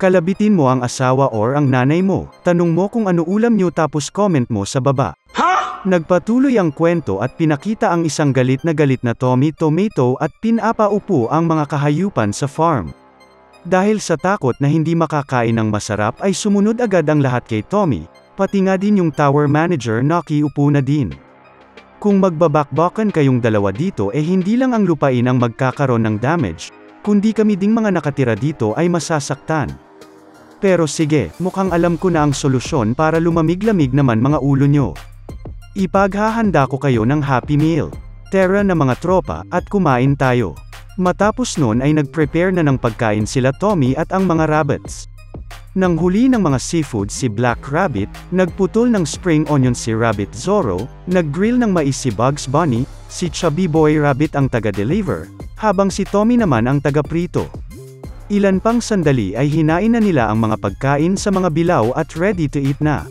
Kalabitin mo ang asawa or ang nanay mo, tanong mo kung ano ulam nyo tapos comment mo sa baba. Nagpatuloy ang kwento at pinakita ang isang galit na Tommy Tomato at pinapaupo ang mga kahayupan sa farm. Dahil sa takot na hindi makakain ng masarap ay sumunod agad ang lahat kay Tommy, pati nga din yung tower manager na kiupo na din. Kung magbabakbakan kayong dalawa dito hindi lang ang lupain ang magkakaroon ng damage, kundi kami ding mga nakatira dito ay masasaktan. Pero sige, mukhang alam ko na ang solusyon para lumamig-lamig naman mga ulo nyo. Ipaghahanda ko kayo ng Happy Meal. Tara na mga tropa, at kumain tayo. Matapos nun ay nag-prepare na ng pagkain sila Tommy at ang mga rabbits. Nang huli ng mga seafood si Black Rabbit, nagputol ng spring onion si Rabbit Zorro, nag-grill ng mais si Bugs Bunny, si Chubby Boy Rabbit ang taga-deliver, habang si Tommy naman ang taga-prito. Ilan pang sandali ay hinain na nila ang mga pagkain sa mga bilaw at ready to eat na.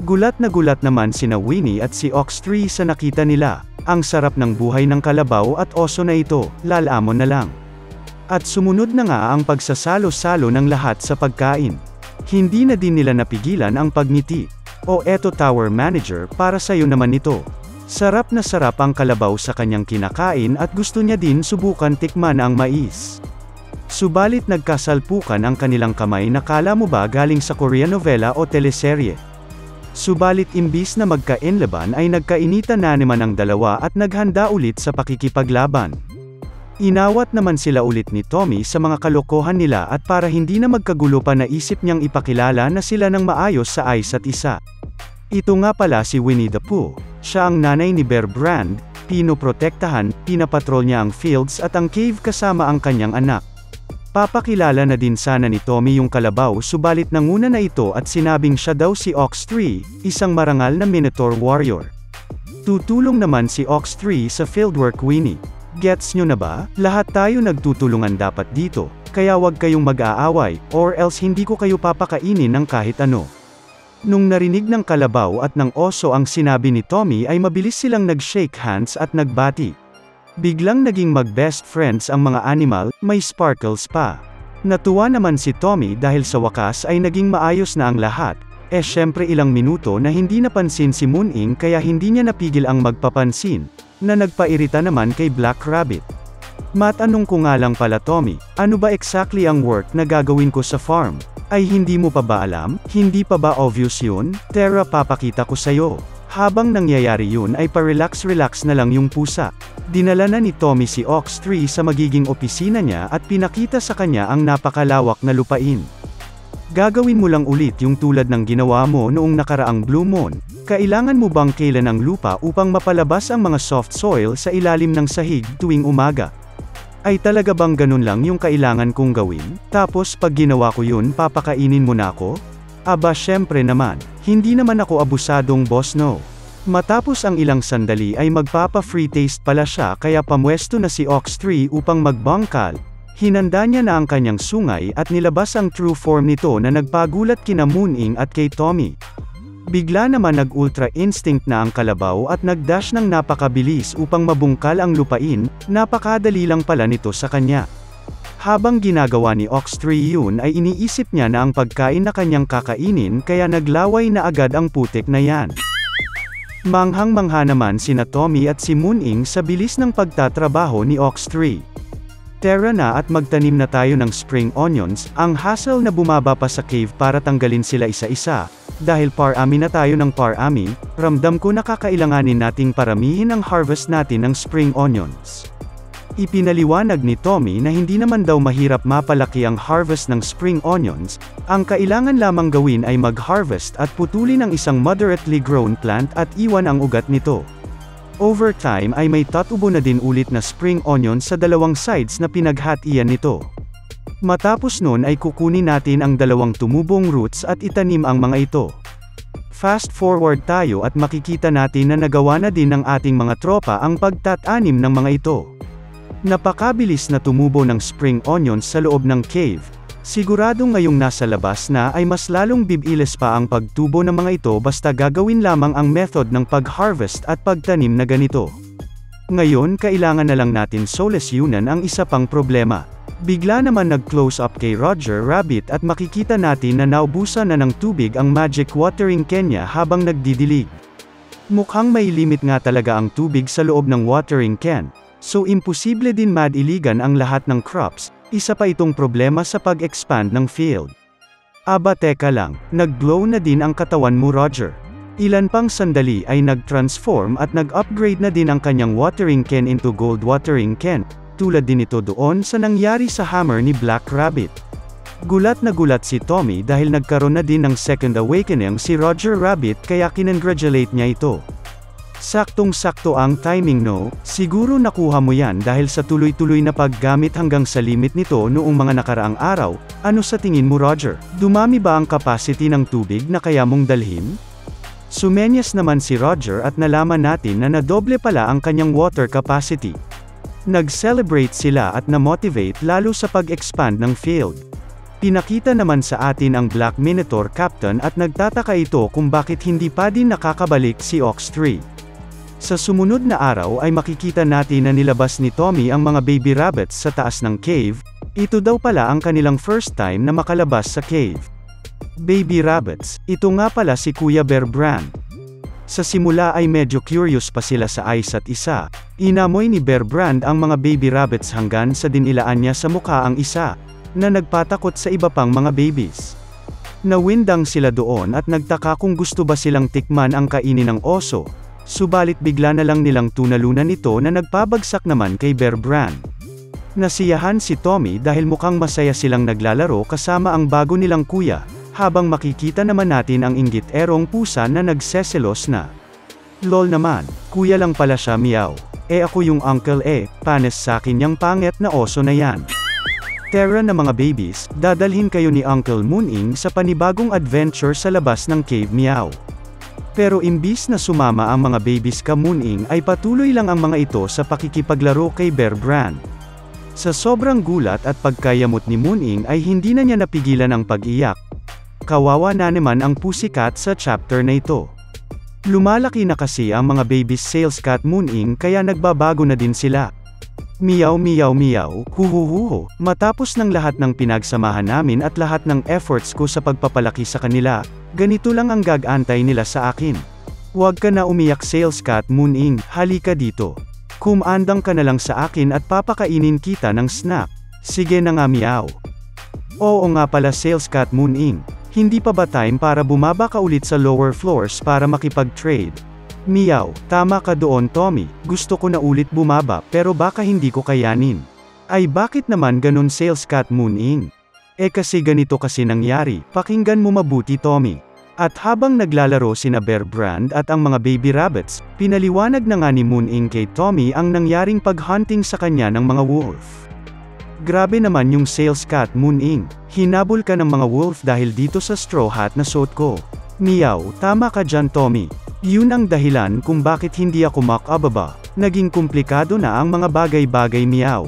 Gulat naman sina Winnie at si Ox3 sa nakita nila. Ang sarap ng buhay ng kalabaw at oso na ito, lalamon na lang. At sumunod na nga ang pagsasalo-salo ng lahat sa pagkain. Hindi na din nila napigilan ang pagngiti. O eto tower manager, para sayo naman ito. Sarap na sarap ang kalabaw sa kanyang kinakain at gusto niya din subukan tikman ang mais. Subalit nagkasalpukan ang kanilang kamay na kala mo ba galing sa Korean novela o teleserye. Subalit imbis na magkainlaban ay nagkainitan na naman ang dalawa at naghanda ulit sa pakikipaglaban. Inawat naman sila ulit ni Tommy sa mga kalokohan nila at para hindi na magkagulo pa naisip niyang ipakilala na sila ng maayos sa isa't isa. Ito nga pala si Winnie the Pooh. Siya ang nanay ni Bear Brand, pinoprotektahan, pinapatrol niya ang fields at ang cave kasama ang kanyang anak. Papakilala na din sana ni Tommy yung kalabaw subalit nanguna na ito at sinabing siya daw si Ox3, isang marangal na Minotaur warrior. Tutulong naman si Ox3 sa fieldwork Winnie. Gets nyo na ba? Lahat tayo nagtutulungan dapat dito, kaya wag kayong mag-aaway, or else hindi ko kayo papakainin ng kahit ano. Nung narinig ng kalabaw at ng oso ang sinabi ni Tommy ay mabilis silang nag-shake hands at nagbati. Biglang naging mag-best friends ang mga animal, may sparkles pa. Natuwa naman si Tommy dahil sa wakas ay naging maayos na ang lahat, syempre ilang minuto na hindi napansin si Moon-ing kaya hindi niya napigil ang magpapansin, na nagpairita naman kay Black Rabbit. Matanong ko nga lang pala Tommy, ano ba exactly ang work na gagawin ko sa farm? Ay hindi mo pa ba alam? Hindi pa ba obvious yun? Tara papakita ko sayo. Habang nangyayari yun ay pa-relax na lang yung pusa. Dinala na ni Tommy si Ox3 sa magiging opisina niya at pinakita sa kanya ang napakalawak na lupain. Gagawin mo lang ulit yung tulad ng ginawa mo noong nakaraang Blue Moon. Kailangan mo bang kailan ang lupa upang mapalabas ang mga soft soil sa ilalim ng sahig tuwing umaga? Ay talaga bang ganun lang yung kailangan kong gawin? Tapos pag ginawa ko yun papakainin mo na ako? Aba syempre naman, hindi naman ako abusadong boss no. Matapos ang ilang sandali ay magpapa-free taste pala siya kaya pamwesto na si Ox3 upang magbangkal. Hinanda niya na ang kanyang sungay at nilabas ang true form nito na nagpagulat kina Moon-ing at kay Tommy. Bigla naman nag-ultra instinct na ang kalabaw at nag-dash ng napakabilis upang mabungkal ang lupain, napakadali lang pala nito sa kanya. Habang ginagawa ni Ox3 yun ay iniisip niya na ang pagkain na kanyang kakainin kaya naglaway na agad ang putik na yan. Manghang-mangha naman sina Tommy at si Moon-ing sa bilis ng pagtatrabaho ni Ox3. Tara na at magtanim na tayo ng spring onions, ang hassle na bumaba pa sa cave para tanggalin sila isa-isa. Dahil parami na tayo ng parami, ramdam ko na kakailanganin nating paramihin ang harvest natin ng spring onions. Ipinaliwanag ni Tommy na hindi naman daw mahirap mapalaki ang harvest ng spring onions, ang kailangan lamang gawin ay mag-harvest at putulin ang isang moderately grown plant at iwan ang ugat nito. Over time ay may tatubo na din ulit na spring onion sa dalawang sides na pinaghatian nito. Matapos nun ay kukunin natin ang dalawang tumubong roots at itanim ang mga ito. Fast forward tayo at makikita natin na nagawa na din ng ating mga tropa ang pagtatanim ng mga ito. Napakabilis na tumubo ng spring onions sa loob ng cave. Siguradong ngayong nasa labas na ay mas lalong bibilis pa ang pagtubo ng mga ito basta gagawin lamang ang method ng pag-harvest at pagtanim na ganito. Ngayon kailangan na lang natin solusyonan ang isa pang problema. Bigla naman nag-close up kay Roger Rabbit at makikita natin na naubusan na ng tubig ang magic watering can niya habang nagdidilig. Mukhang may limit nga talaga ang tubig sa loob ng watering can, so imposible din madiligan ang lahat ng crops, isa pa itong problema sa pag-expand ng field. Aba teka lang, nag-glow na din ang katawan mo Roger. Ilan pang sandali ay nag-transform at nag-upgrade na din ang kanyang watering can into gold watering can, tulad din ito doon sa nangyari sa hammer ni Black Rabbit. Gulat na gulat si Tommy dahil nagkaroon na din ng second awakening si Roger Rabbit kaya kinongratulate niya ito. Saktong-sakto ang timing no, siguro nakuha mo yan dahil sa tuloy-tuloy na paggamit hanggang sa limit nito noong mga nakaraang araw. Ano sa tingin mo Roger? Dumami ba ang capacity ng tubig na kaya mong dalhin? Sumenyas naman si Roger at nalaman natin na nadoble pala ang kanyang water capacity. Nag-celebrate sila at na-motivate lalo sa pag-expand ng field. Pinakita naman sa atin ang Black Minotaur Captain at nagtataka ito kung bakit hindi pa din nakakabalik si Ox 3. Sa sumunod na araw ay makikita natin na nilabas ni Tommy ang mga baby rabbits sa taas ng cave. Ito daw pala ang kanilang first time na makalabas sa cave. Baby rabbits, ito nga pala si Kuya Bear Brand. Sa simula ay medyo curious pa sila sa isa't isa. Inamoy ni Bear Brand ang mga baby rabbits hanggang sa dinilaan niya sa mukha ang isa, na nagpatakot sa iba pang mga babies. Nawindang sila doon at nagtaka kung gusto ba silang tikman ang kainin ng oso, subalit bigla na lang nilang tunalunan ito na nagpabagsak naman kay Bear Brand. Nasiyahan si Tommy dahil mukhang masaya silang naglalaro kasama ang bago nilang kuya, habang makikita naman natin ang inggit-erong pusa na nagseselos na. Lol naman, kuya lang pala siya meow. Ako yung uncle panes sakin yang pangit na oso na yan. Tara na mga babies, dadalhin kayo ni Uncle Mooning sa panibagong adventure sa labas ng cave meow. Pero imbis na sumama ang mga babies ka Mooning ay patuloy lang ang mga ito sa pakikipaglaro kay Bear Brand. Sa sobrang gulat at pagkayamot ni Mooning ay hindi na niya napigilan ang pag-iyak. Kawawa na naman ang pussycat sa chapter na ito. Lumalaki na kasi ang mga babies sales cat Mooning kaya nagbabago na din sila. Meow meow meow, huhuhuho, matapos ng lahat ng pinagsamahan namin at lahat ng efforts ko sa pagpapalaki sa kanila, ganito lang ang gag-antay nila sa akin. Huwag ka na umiyak sales cat Mooning, halika dito. Kumandang ka na lang sa akin at papakainin kita ng snack. Sige na nga meow. Oo nga pala sales cat Mooning. Hindi pa ba time para bumaba ka ulit sa lower floors para makipag-trade? Meow, tama ka doon Tommy, gusto ko na ulit bumaba pero baka hindi ko kayanin. Ay bakit naman ganun sales cat Mooning? Kasi ganito kasi nangyari, pakinggan mo mabuti Tommy. At habang naglalaro sina Bear Brand at ang mga baby rabbits, pinaliwanag na nga ni Mooning kay Tommy ang nangyaring pag-hunting sa kanya ng mga wolf. Grabe naman yung sales cat Mooning, hinabol ka ng mga wolf dahil dito sa straw hat na suot ko. Meow, tama ka dyan Tommy. Yun ang dahilan kung bakit hindi ako makababa, naging komplikado na ang mga bagay-bagay meow.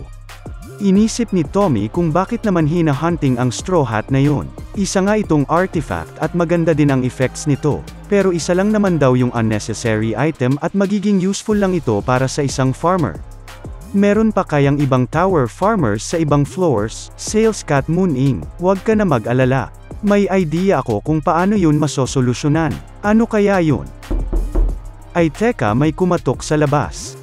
Inisip ni Tommy kung bakit naman hinahunting ang straw hat na yun. Isa nga itong artifact at maganda din ang effects nito, pero isa lang naman daw yung unnecessary item at magiging useful lang ito para sa isang farmer. Meron pa kayang ibang tower farmers sa ibang floors, sales cat Mooning, huwag ka na mag-alala. May idea ako kung paano yun masosolusyonan. Ano kaya yun? Ay teka may kumatok sa labas.